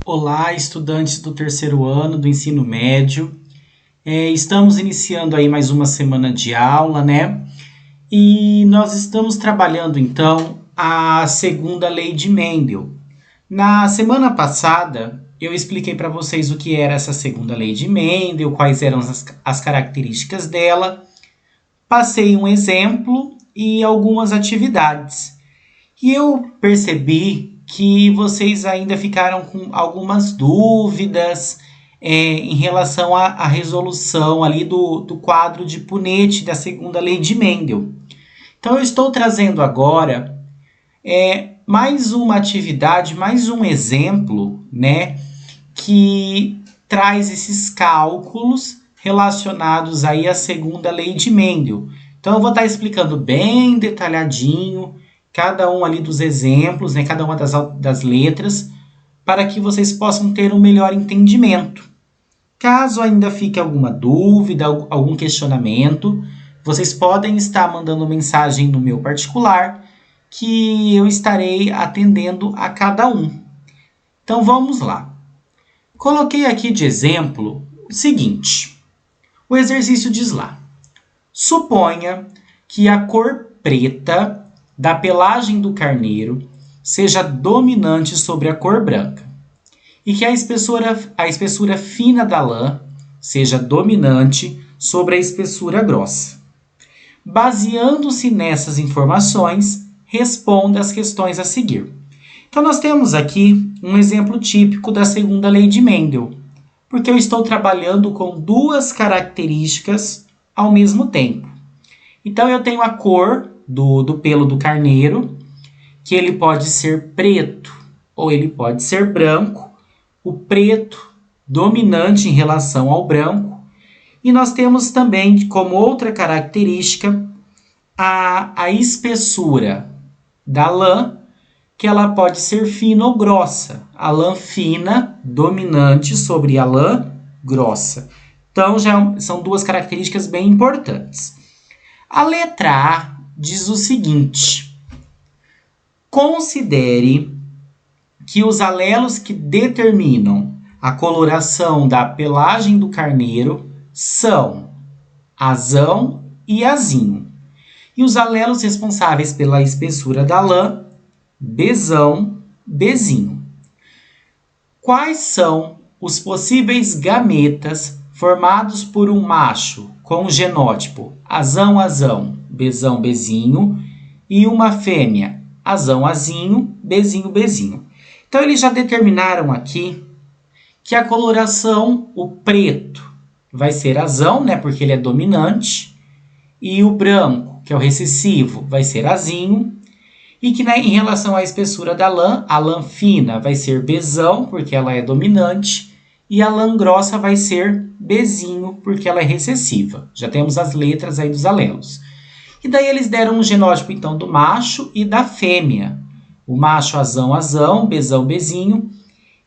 Olá, estudantes do terceiro ano do ensino médio. Estamos iniciando aí mais uma semana de aula, né? E nós estamos trabalhando então a segunda lei de Mendel. Na semana passada, eu expliquei para vocês o que era essa segunda lei de Mendel, quais eram as características dela, passei um exemplo e algumas atividades. E eu percebi que vocês ainda ficaram com algumas dúvidas em relação à resolução ali do quadro de Punnett da segunda lei de Mendel. Então eu estou trazendo agora mais uma atividade, mais um exemplo, né, que traz esses cálculos relacionados aí à segunda lei de Mendel. Então eu vou estar explicando bem detalhadinho cada um ali dos exemplos, né, cada uma das letras, para que vocês possam ter um melhor entendimento. Caso ainda fique alguma dúvida, algum questionamento, vocês podem estar mandando mensagem no meu particular, que eu estarei atendendo a cada um. Então vamos lá. Coloquei aqui de exemplo o seguinte. O exercício diz lá: suponha que a cor preta da pelagem do carneiro seja dominante sobre a cor branca e que a espessura fina da lã seja dominante sobre a espessura grossa. Baseando-se nessas informações, responda as questões a seguir. Então nós temos aqui um exemplo típico da segunda lei de Mendel, porque eu estou trabalhando com duas características ao mesmo tempo. Então eu tenho a cor do pelo do carneiro, que ele pode ser preto ou ele pode ser branco, o preto dominante em relação ao branco, e nós temos também como outra característica a espessura da lã, que ela pode ser fina ou grossa, a lã fina dominante sobre a lã grossa. Então já são duas características bem importantes. A letra A diz o seguinte: considere que os alelos que determinam a coloração da pelagem do carneiro são azão e azinho, e os alelos responsáveis pela espessura da lã, bezão, bezinho. Quais são os possíveis gametas formados por um macho com o genótipo azão, azão, bezão, bezinho, e uma fêmea azão, azinho, bezinho, bezinho? Então eles já determinaram aqui que a coloração, o preto, vai ser azão, né, porque ele é dominante, e o branco, que é o recessivo, vai ser azinho, e que, né, em relação à espessura da lã, a lã fina vai ser bezão, porque ela é dominante, e a lã grossa vai ser bezinho, porque ela é recessiva. Já temos as letras aí dos alelos. E daí eles deram um genótipo, então, do macho e da fêmea. O macho azão, azão, bezão, bezinho,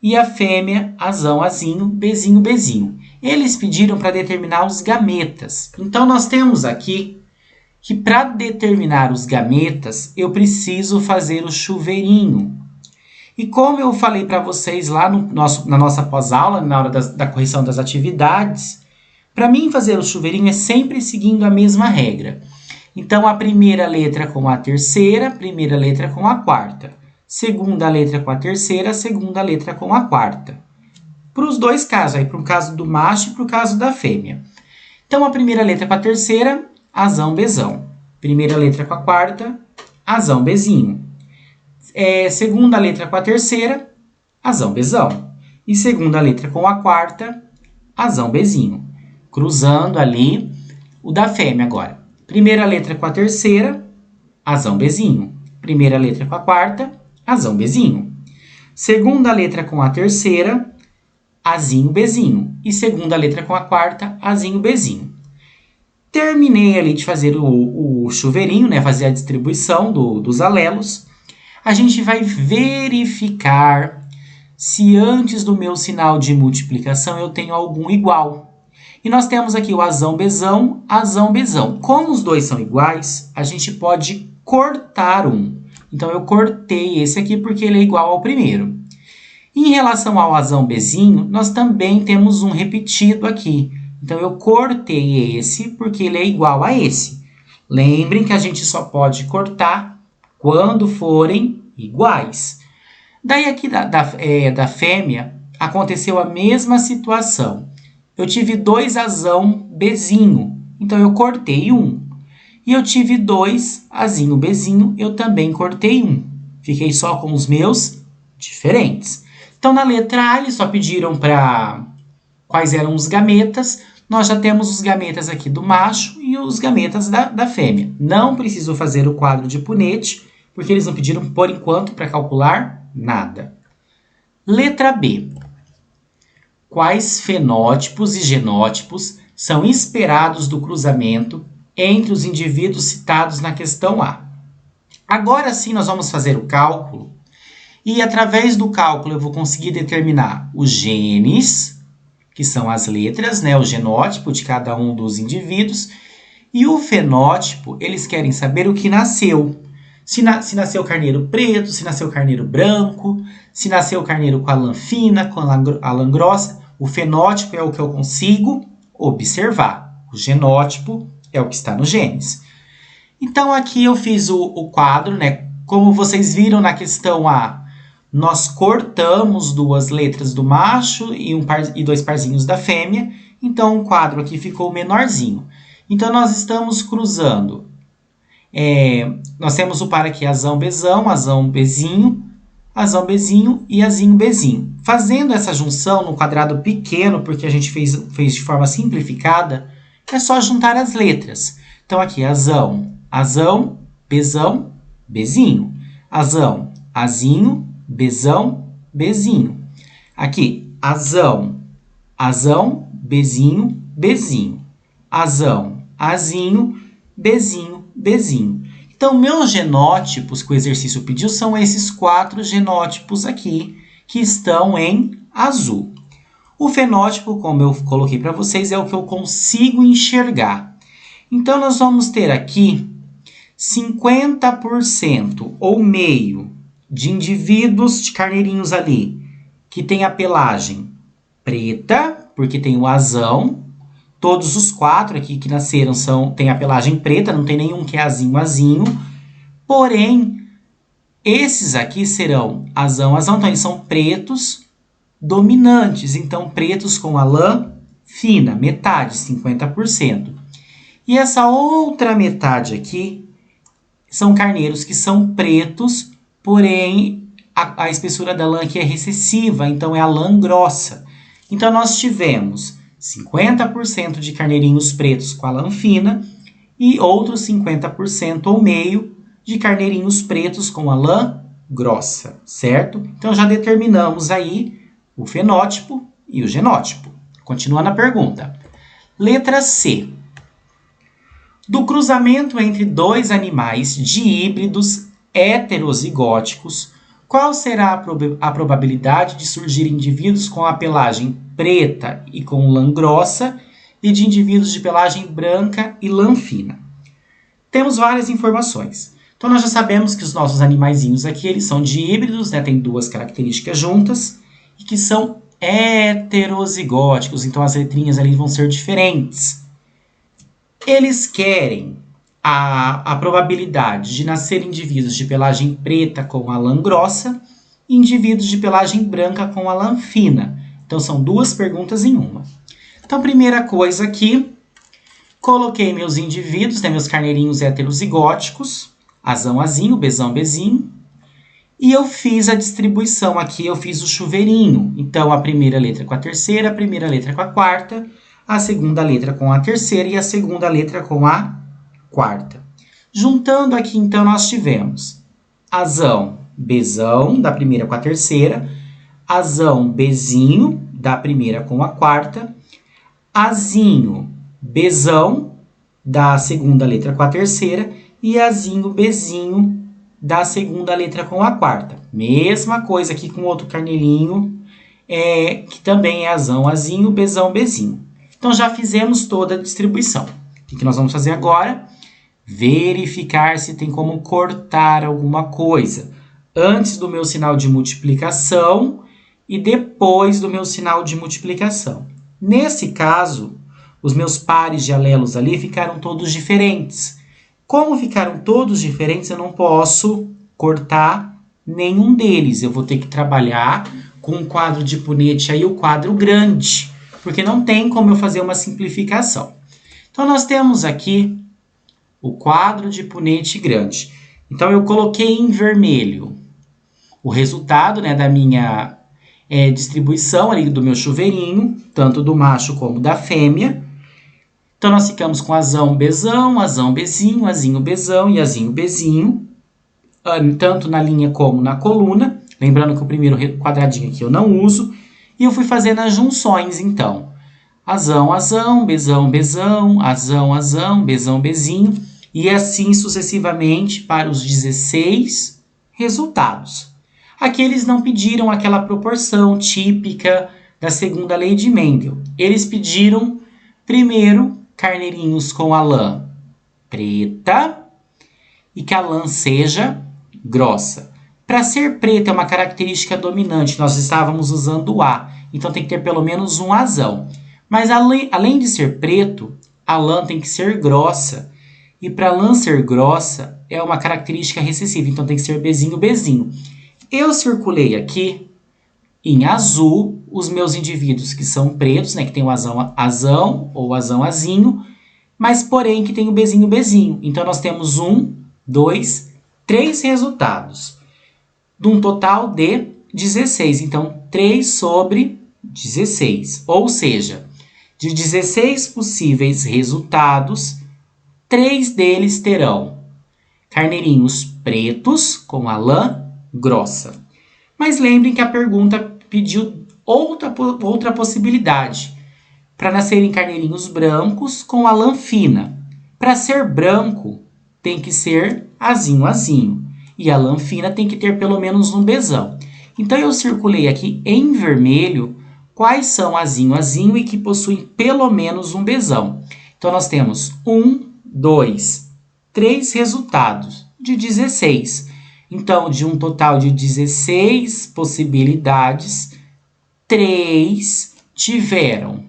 e a fêmea azão, azinho, bezinho, bezinho. Eles pediram para determinar os gametas. Então nós temos aqui que para determinar os gametas, eu preciso fazer o chuveirinho. E como eu falei para vocês lá na nossa pós-aula, na hora da correção das atividades, para mim fazer o chuveirinho é sempre seguindo a mesma regra. Então a primeira letra com a terceira, primeira letra com a quarta. Segunda letra com a terceira, segunda letra com a quarta. Para os dois casos, aí para o caso do macho e para o caso da fêmea. Então a primeira letra com a terceira, azão, bezão. Primeira letra com a quarta, azão, bezinho. Segunda letra com a terceira, azão, bezão. E segunda letra com a quarta, azão, bezinho. Cruzando ali o da fêmea agora. Primeira letra com a terceira, azão, bezinho. Primeira letra com a quarta, azão, bezinho. Segunda letra com a terceira, azinho, bezinho. E segunda letra com a quarta, azinho, bezinho. Terminei ali de fazer o chuveirinho, né? Fazer a distribuição dos alelos. A gente vai verificar se antes do meu sinal de multiplicação eu tenho algum igual. E nós temos aqui o azão, bezão, azão, bezão. Como os dois são iguais, a gente pode cortar um. Então eu cortei esse aqui porque ele é igual ao primeiro. Em relação ao azão bezinho, nós também temos um repetido aqui. Então, eu cortei esse porque ele é igual a esse. Lembrem que a gente só pode cortar quando forem iguais. Daí aqui da fêmea, aconteceu a mesma situação. Eu tive 2 azão bezinho, então eu cortei um. E eu tive 2 azinho bezinho, eu também cortei um. Fiquei só com os meus diferentes. Então, na letra A, eles só pediram para quais eram os gametas. Nós já temos os gametas aqui do macho e os gametas da fêmea. Não preciso fazer o quadro de Punnett, porque eles não pediram, por enquanto, para calcular nada. Letra B. Quais fenótipos e genótipos são esperados do cruzamento entre os indivíduos citados na questão A? Agora sim, nós vamos fazer o cálculo. E através do cálculo eu vou conseguir determinar os genes, que são as letras, né, o genótipo de cada um dos indivíduos, e o fenótipo, eles querem saber o que nasceu. Se nasceu carneiro preto, se nasceu carneiro branco, se nasceu carneiro com a lã fina, com a lã grossa. O fenótipo é o que eu consigo observar. O genótipo é o que está nos genes. Então aqui eu fiz o quadro, né? Como vocês viram na questão A, nós cortamos 2 letras do macho e 2 parzinhos da fêmea. Então o quadro aqui ficou menorzinho. Então nós estamos cruzando. Nós temos o par aqui azão bezinho e azinho bezinho. Fazendo essa junção no quadrado pequeno, porque a gente fez de forma simplificada, é só juntar as letras. Então aqui azão, bezão, bezinho. Azão, azinho, bezão, bezinho. Aqui, azão, bezinho, bezinho. Azão, azinho, bezinho, bezinho. Então, meus genótipos que o exercício pediu são esses 4 genótipos aqui, que estão em azul. O fenótipo, como eu coloquei para vocês, é o que eu consigo enxergar. Então, nós vamos ter aqui 50% ou meio de indivíduos de carneirinhos ali que tem a pelagem preta, porque tem o azão. Todos os 4 aqui que nasceram têm a pelagem preta, não tem nenhum que é azinho. Porém, esses aqui serão azão. Então, eles são pretos dominantes. Então, pretos com a lã fina, metade, 50%. E essa outra metade aqui são carneiros que são pretos, porém a espessura da lã aqui é recessiva, então é a lã grossa. Então, nós tivemos 50% de carneirinhos pretos com a lã fina e outros 50% ou meio de carneirinhos pretos com a lã grossa, certo? Então, já determinamos aí o fenótipo e o genótipo. Continuando a pergunta. Letra C. Do cruzamento entre 2 animais díbridos heterozigóticos, qual será a probabilidade de surgir indivíduos com a pelagem preta e com lã grossa e de indivíduos de pelagem branca e lã fina? Temos várias informações. Então, nós já sabemos que os nossos animaizinhos aqui, eles são díbridos, né? Tem 2 características juntas e que são heterozigóticos. Então, as letrinhas ali vão ser diferentes. Eles querem a probabilidade de nascer indivíduos de pelagem preta com a lã grossa e indivíduos de pelagem branca com a lã fina. Então, são 2 perguntas em uma. Então, primeira coisa aqui, coloquei meus indivíduos, né, meus carneirinhos heterozigóticos, azão, azinho, bezão, bezinho, e eu fiz a distribuição aqui, eu fiz o chuveirinho. Então, a primeira letra com a terceira, a primeira letra com a quarta, a segunda letra com a terceira e a segunda letra com a quarta. Juntando aqui, então, nós tivemos azão, bezão, da primeira com a terceira, azão, bezinho, da primeira com a quarta, azinho, bezão, da segunda letra com a terceira, e azinho, bezinho, da segunda letra com a quarta. Mesma coisa aqui com outro carneirinho, que também é azão, azinho, bezão, bezinho. Então, já fizemos toda a distribuição. O que nós vamos fazer agora? Verificar se tem como cortar alguma coisa. Antes do meu sinal de multiplicação, e depois do meu sinal de multiplicação. Nesse caso, os meus pares de alelos ali ficaram todos diferentes. Como ficaram todos diferentes, eu não posso cortar nenhum deles. Eu vou ter que trabalhar com um quadro de Punnett aí, o quadro grande, porque não tem como eu fazer uma simplificação. Então, nós temos aqui o quadro de Punnett grande. Então, eu coloquei em vermelho o resultado, né, da minha distribuição ali do meu chuveirinho, tanto do macho como da fêmea. Então, nós ficamos com azão, bezão, azão, bezinho, azinho, bezão e azinho, bezinho, tanto na linha como na coluna. Lembrando que o primeiro quadradinho aqui eu não uso. E eu fui fazendo as junções, então. Azão, azão, bezão, bezão, azão, azão, bezão, bezinho. E assim sucessivamente para os 16 resultados. Aqui eles não pediram aquela proporção típica da segunda lei de Mendel. Eles pediram, primeiro, carneirinhos com a lã preta e que a lã seja grossa. Para ser preta é uma característica dominante, nós estávamos usando o A, então tem que ter pelo menos um azão. Mas além de ser preto, a lã tem que ser grossa. E para a lã ser grossa é uma característica recessiva, então tem que ser bezinho, bezinho. Eu circulei aqui em azul os meus indivíduos que são pretos, né, que tem o azão, azão ou azão, azinho, mas porém que tem o bezinho, bezinho. Então nós temos 1, 2, 3 resultados, de um total de 16. Então 3 sobre 16, ou seja, de 16 possíveis resultados, 3 deles terão carneirinhos pretos com a lã grossa. Mas lembrem que a pergunta pediu outra possibilidade. Para nascerem carneirinhos brancos com a lã fina. Para ser branco, tem que ser azinho, azinho. E a lã fina tem que ter pelo menos um bezão. Então, eu circulei aqui em vermelho quais são azinho, azinho e que possuem pelo menos um bezão. Então, nós temos 1, 2, 3 resultados de 16. Então, de um total de 16 possibilidades, 3 tiveram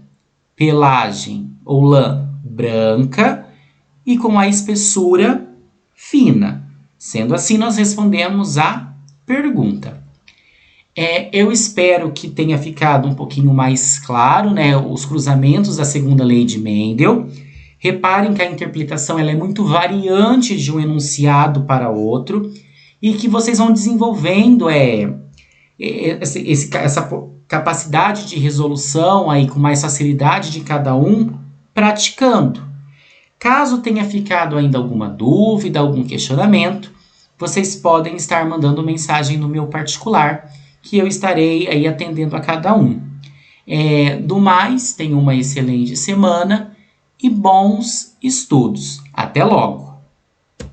pelagem ou lã branca e com a espessura fina. Sendo assim, nós respondemos a pergunta. Eu espero que tenha ficado um pouquinho mais claro, né, os cruzamentos da segunda lei de Mendel. Reparem que a interpretação ela é muito variante de um enunciado para outro e que vocês vão desenvolvendo essa capacidade de resolução aí com mais facilidade de cada um, praticando. Caso tenha ficado ainda alguma dúvida, algum questionamento, vocês podem estar mandando mensagem no meu particular, que eu estarei aí atendendo a cada um. Do mais, tenham uma excelente semana e bons estudos. Até logo!